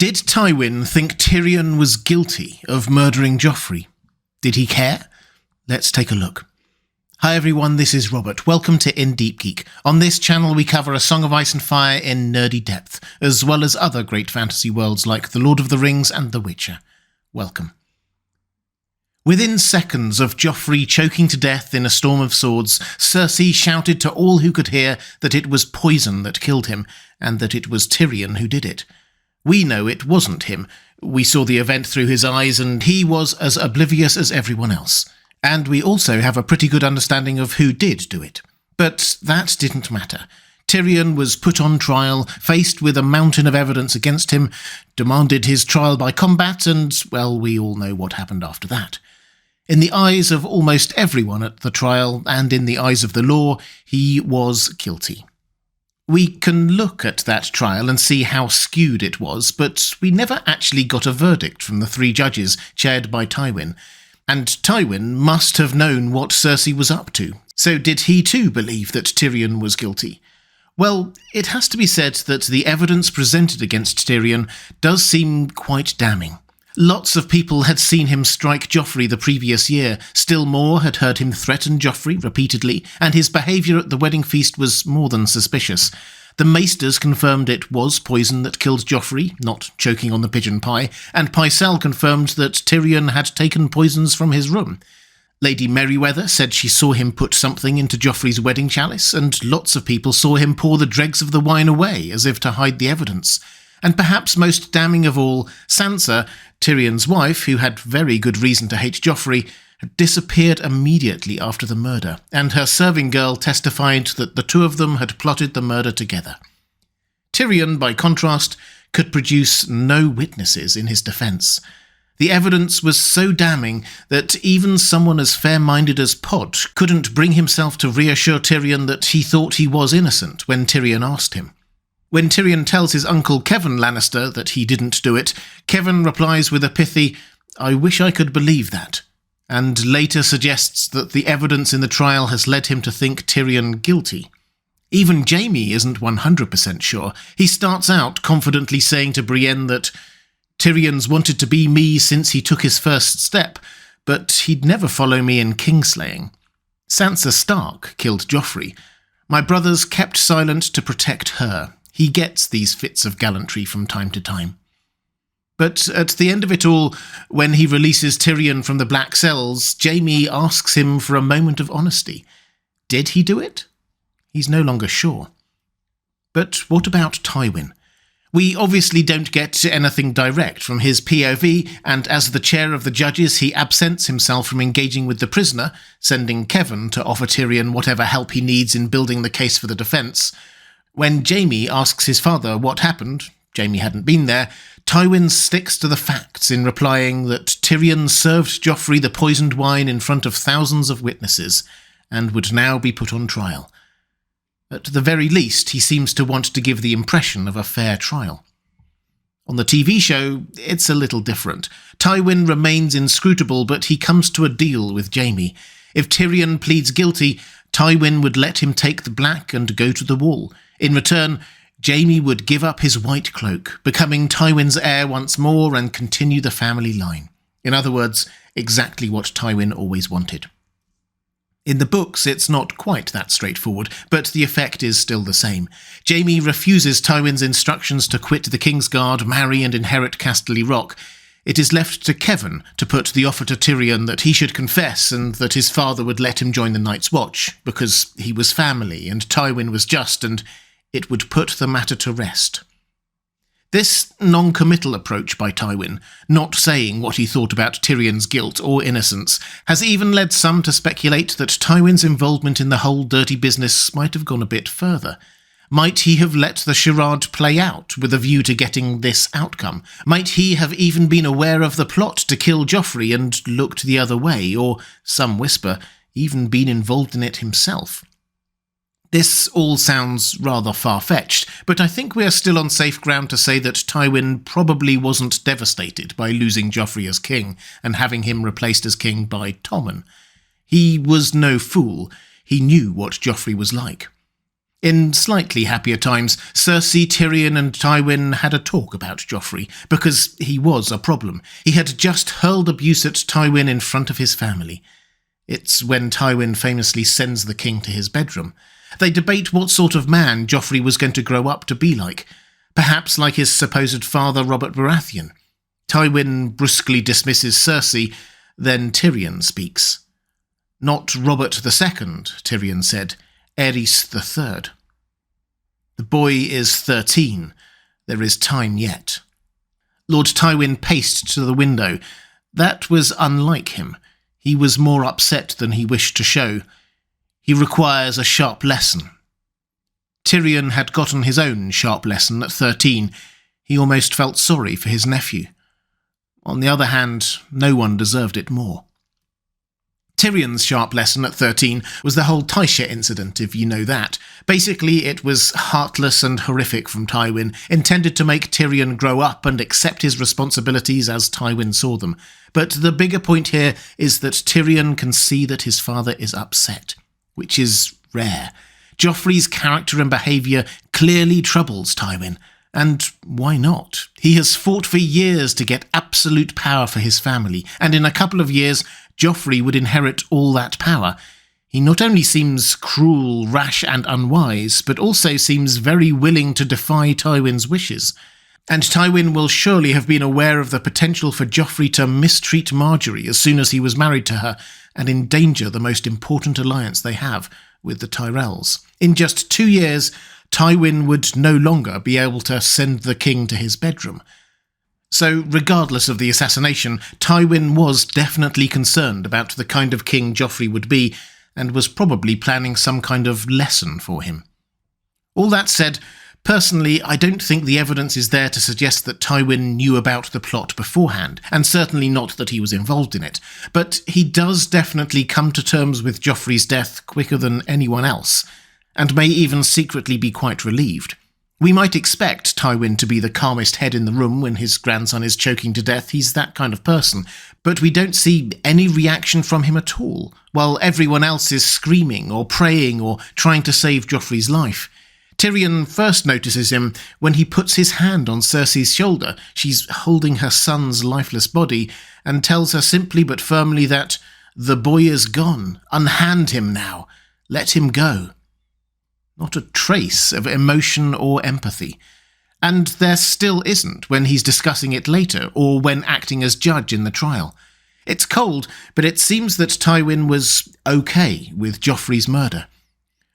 Did Tywin think Tyrion was guilty of murdering Joffrey? Did he care? Let's take a look. Hi everyone, this is Robert. Welcome to Deep Geek. On this channel we cover A Song of Ice and Fire in nerdy depth, as well as other great fantasy worlds like The Lord of the Rings and The Witcher. Welcome. Within seconds of Joffrey choking to death in a storm of swords, Cersei shouted to all who could hear that it was poison that killed him, and that it was Tyrion who did it. We know it wasn't him. We saw the event through his eyes, and he was as oblivious as everyone else. And we also have a pretty good understanding of who did do it. But that didn't matter. Tyrion was put on trial, faced with a mountain of evidence against him, demanded his trial by combat, and, well, we all know what happened after that. In the eyes of almost everyone at the trial, and in the eyes of the law, he was guilty. We can look at that trial and see how skewed it was, but we never actually got a verdict from the three judges, chaired by Tywin. And Tywin must have known what Cersei was up to. So did he too believe that Tyrion was guilty? Well, it has to be said that the evidence presented against Tyrion does seem quite damning. Lots of people had seen him strike Joffrey the previous year, still more had heard him threaten Joffrey repeatedly, and his behaviour at the wedding feast was more than suspicious. The maesters confirmed it was poison that killed Joffrey, not choking on the pigeon pie, and Pycelle confirmed that Tyrion had taken poisons from his room. Lady Merryweather said she saw him put something into Joffrey's wedding chalice, and lots of people saw him pour the dregs of the wine away, as if to hide the evidence. And perhaps most damning of all, Sansa, Tyrion's wife, who had very good reason to hate Joffrey, had disappeared immediately after the murder, and her serving girl testified that the two of them had plotted the murder together. Tyrion, by contrast, could produce no witnesses in his defence. The evidence was so damning that even someone as fair-minded as Pod couldn't bring himself to reassure Tyrion that he thought he was innocent when Tyrion asked him. When Tyrion tells his uncle Kevan Lannister that he didn't do it, Kevan replies with a pithy, "I wish I could believe that," and later suggests that the evidence in the trial has led him to think Tyrion guilty. Even Jaime isn't 100% sure. He starts out confidently saying to Brienne that Tyrion's wanted to be me since he took his first step, but he'd never follow me in kingslaying. Sansa Stark killed Joffrey. My brothers kept silent to protect her. He gets these fits of gallantry from time to time. But at the end of it all, when he releases Tyrion from the Black Cells, Jaime asks him for a moment of honesty. Did he do it? He's no longer sure. But what about Tywin? We obviously don't get anything direct from his POV, and as the chair of the judges, he absents himself from engaging with the prisoner, sending Kevan to offer Tyrion whatever help he needs in building the case for the defence. When Jaime asks his father what happened, Jaime hadn't been there, Tywin sticks to the facts in replying that Tyrion served Joffrey the poisoned wine in front of thousands of witnesses, and would now be put on trial. At the very least, he seems to want to give the impression of a fair trial. On the TV show, it's a little different. Tywin remains inscrutable, but he comes to a deal with Jaime. If Tyrion pleads guilty, Tywin would let him take the black and go to the wall. In return, Jaime would give up his white cloak, becoming Tywin's heir once more and continue the family line. In other words, exactly what Tywin always wanted. In the books, it's not quite that straightforward, but the effect is still the same. Jaime refuses Tywin's instructions to quit the Kingsguard, marry and inherit Casterly Rock. It is left to Kevan to put the offer to Tyrion that he should confess and that his father would let him join the Night's Watch, because he was family and Tywin was just, and it would put the matter to rest. This non-committal approach by Tywin, not saying what he thought about Tyrion's guilt or innocence, has even led some to speculate that Tywin's involvement in the whole dirty business might have gone a bit further. Might he have let the charade play out with a view to getting this outcome? Might he have even been aware of the plot to kill Joffrey and looked the other way, or, some whisper, even been involved in it himself? This all sounds rather far-fetched, but I think we are still on safe ground to say that Tywin probably wasn't devastated by losing Joffrey as king and having him replaced as king by Tommen. He was no fool. He knew what Joffrey was like. In slightly happier times, Cersei, Tyrion and Tywin had a talk about Joffrey, because he was a problem. He had just hurled abuse at Tywin in front of his family. It's when Tywin famously sends the king to his bedroom. They debate what sort of man Joffrey was going to grow up to be like. Perhaps like his supposed father, Robert Baratheon. Tywin brusquely dismisses Cersei, then Tyrion speaks. "Not Robert II, Tyrion said. Aerys III. The boy is 13. There is time yet." Lord Tywin paced to the window. That was unlike him. He was more upset than he wished to show. He requires a sharp lesson. Tyrion had gotten his own sharp lesson at 13. He almost felt sorry for his nephew. On the other hand, no one deserved it more. Tyrion's sharp lesson at 13 was the whole Tysha incident, if you know that. Basically, it was heartless and horrific from Tywin, intended to make Tyrion grow up and accept his responsibilities as Tywin saw them. But the bigger point here is that Tyrion can see that his father is upset, which is rare. Joffrey's character and behaviour clearly troubles Tywin. And why not? He has fought for years to get absolute power for his family, and in a couple of years, Joffrey would inherit all that power. He not only seems cruel, rash and unwise, but also seems very willing to defy Tywin's wishes. And Tywin will surely have been aware of the potential for Joffrey to mistreat Margaery as soon as he was married to her, and endanger the most important alliance they have with the Tyrells. In just 2 years, Tywin would no longer be able to send the king to his bedroom. So, regardless of the assassination, Tywin was definitely concerned about the kind of king Joffrey would be, and was probably planning some kind of lesson for him. All that said, personally, I don't think the evidence is there to suggest that Tywin knew about the plot beforehand, and certainly not that he was involved in it, but he does definitely come to terms with Joffrey's death quicker than anyone else, and may even secretly be quite relieved. We might expect Tywin to be the calmest head in the room when his grandson is choking to death. He's that kind of person. But we don't see any reaction from him at all, while everyone else is screaming or praying or trying to save Joffrey's life. Tyrion first notices him when he puts his hand on Cersei's shoulder. She's holding her son's lifeless body, and tells her simply but firmly that the boy is gone. Unhand him now. Let him go. Not a trace of emotion or empathy. And there still isn't when he's discussing it later, or when acting as judge in the trial. It's cold, but it seems that Tywin was okay with Joffrey's murder.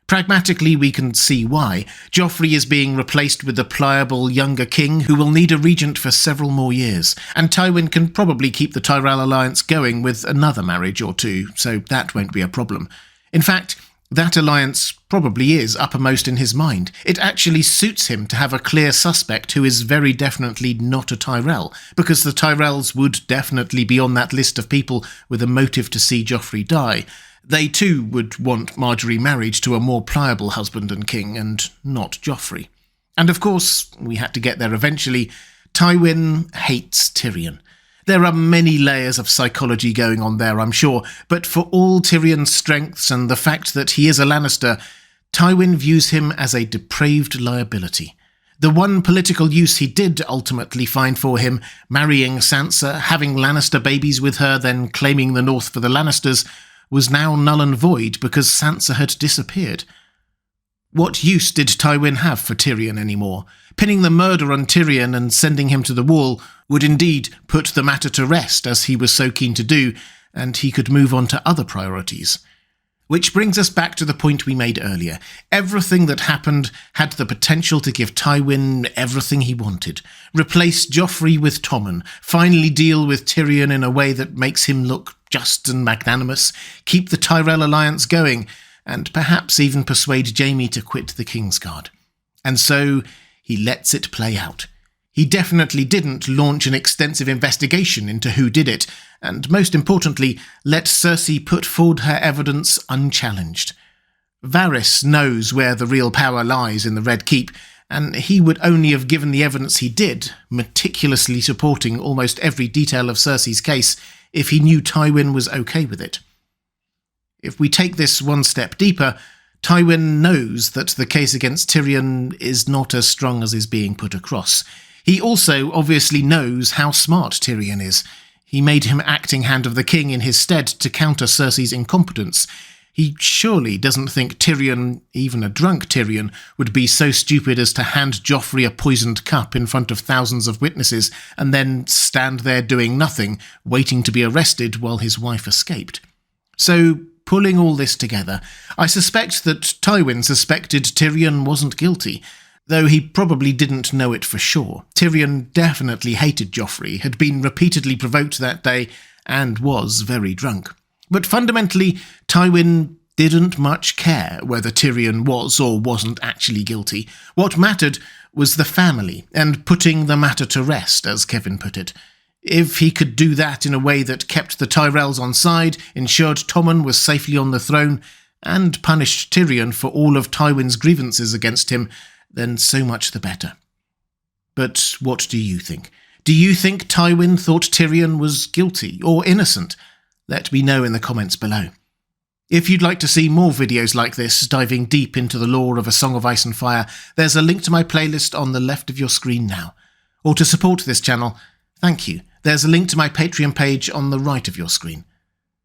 Pragmatically, we can see why. Joffrey is being replaced with a pliable younger king who will need a regent for several more years, and Tywin can probably keep the Tyrell alliance going with another marriage or two, so that won't be a problem. In fact, that alliance probably is uppermost in his mind. It actually suits him to have a clear suspect who is very definitely not a Tyrell, because the Tyrells would definitely be on that list of people with a motive to see Joffrey die. They too would want Margaery married to a more pliable husband and king, and not Joffrey. And of course, we had to get there eventually, Tywin hates Tyrion. There are many layers of psychology going on there, I'm sure, but for all Tyrion's strengths and the fact that he is a Lannister, Tywin views him as a depraved liability. The one political use he did ultimately find for him, marrying Sansa, having Lannister babies with her, then claiming the North for the Lannisters, was now null and void because Sansa had disappeared. What use did Tywin have for Tyrion anymore? Pinning the murder on Tyrion and sending him to the wall would indeed put the matter to rest, as he was so keen to do, and he could move on to other priorities. Which brings us back to the point we made earlier. Everything that happened had the potential to give Tywin everything he wanted. Replace Joffrey with Tommen, finally deal with Tyrion in a way that makes him look just and magnanimous, keep the Tyrell alliance going, and perhaps even persuade Jaime to quit the Kingsguard. And so he lets it play out. He definitely didn't launch an extensive investigation into who did it, and most importantly, let Cersei put forward her evidence unchallenged. Varys knows where the real power lies in the Red Keep, and he would only have given the evidence he did, meticulously supporting almost every detail of Cersei's case, if he knew Tywin was okay with it. If we take this one step deeper, Tywin knows that the case against Tyrion is not as strong as is being put across. He also obviously knows how smart Tyrion is. He made him acting hand of the king in his stead to counter Cersei's incompetence. He surely doesn't think Tyrion, even a drunk Tyrion, would be so stupid as to hand Joffrey a poisoned cup in front of thousands of witnesses and then stand there doing nothing, waiting to be arrested while his wife escaped. So, pulling all this together, I suspect that Tywin suspected Tyrion wasn't guilty, though he probably didn't know it for sure. Tyrion definitely hated Joffrey, had been repeatedly provoked that day, and was very drunk. But fundamentally, Tywin didn't much care whether Tyrion was or wasn't actually guilty. What mattered was the family, and putting the matter to rest, as Kevin put it. If he could do that in a way that kept the Tyrells on side, ensured Tommen was safely on the throne, and punished Tyrion for all of Tywin's grievances against him, then so much the better. But what do you think? Do you think Tywin thought Tyrion was guilty or innocent? Let me know in the comments below. If you'd like to see more videos like this, diving deep into the lore of A Song of Ice and Fire, there's a link to my playlist on the left of your screen now. Or to support this channel, thank you. There's a link to my Patreon page on the right of your screen.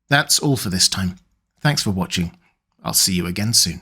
That's all for this time. Thanks for watching. I'll see you again soon.